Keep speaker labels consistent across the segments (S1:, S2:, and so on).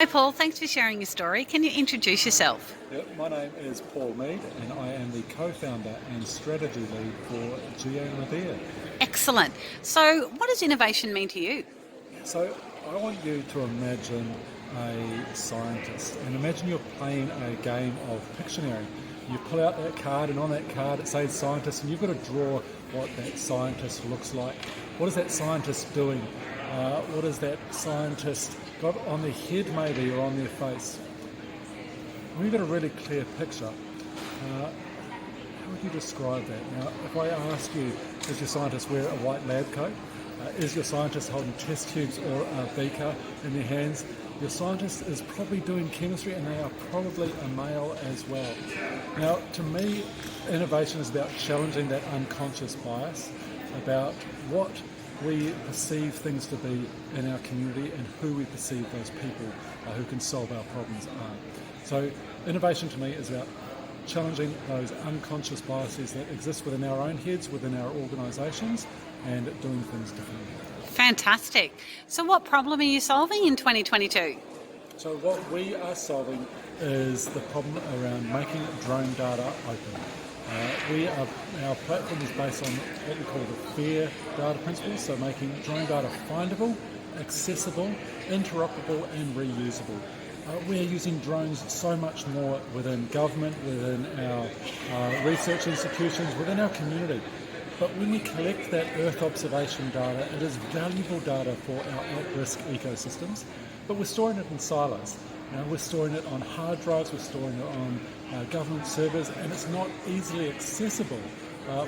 S1: Hi Paul, thanks for sharing your story. Can you introduce yourself?
S2: My name is Paul Mead and I am the co-founder and strategy lead for Revere.
S1: Excellent. So, what does innovation mean to you?
S2: So I want you to imagine a scientist and imagine you're playing a game of Pictionary. You pull out that card and on that card it says scientist and you've got to draw what that scientist looks like. What is that scientist doing? What has that scientist got on their head maybe or on their face? When you've got a really clear picture, how would you describe that? Now, if I ask you, does your scientist wear a white lab coat? Is your scientist holding test tubes or a beaker in their hands? Your scientist is probably doing chemistry and they are probably a male as well. Now, to me, innovation is about challenging that unconscious bias about what we perceive things to be in our community and who we perceive those people who can solve our problems are. So innovation to me is about challenging those unconscious biases that exist within our own heads, within our organisations, and doing things differently.
S1: Fantastic. So, what problem are you solving in 2022?
S2: So what we are solving is the problem around making drone data open. Our platform is based on what we call the FAIR data principles, so making drone data findable, accessible, interoperable and reusable. We're using drones so much more within government, within our research institutions, within our community. But when we collect that Earth observation data, it is valuable data for our at-risk ecosystems, but we're storing it in silos. We're storing it on hard drives, we're storing it on government servers, and it's not easily accessible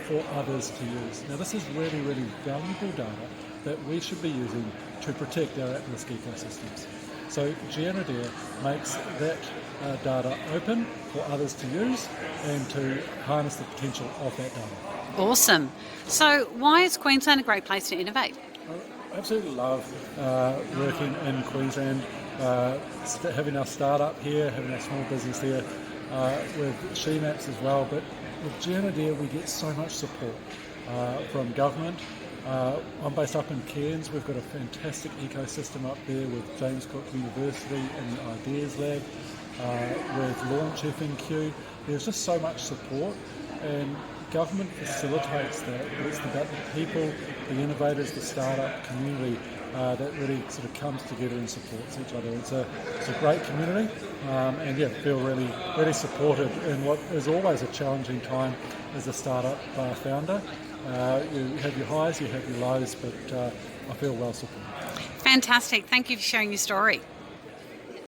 S2: for others to use. Now, this is really, really valuable data that we should be using to protect our at-risk ecosystems. So Revere makes that data open for others to use and to harness the potential of that data.
S1: Awesome. So, why is Queensland a great place to innovate?
S2: I absolutely love working in Queensland, having our startup here, having our small business here, with SheMaps as well. But with Revere, we get so much support from government. I'm based up in Cairns. We've got a fantastic ecosystem up there with James Cook University and the Ideas Lab, with Launch FNQ. There's just so much support, and government facilitates that. It's about the people, the innovators, the startup community that really sort of comes together and supports each other. It's a great community, and feel really supported in what is always a challenging time as a startup founder. You have your highs, you have your lows, but I feel well supported.
S1: Fantastic. Thank you for sharing your story.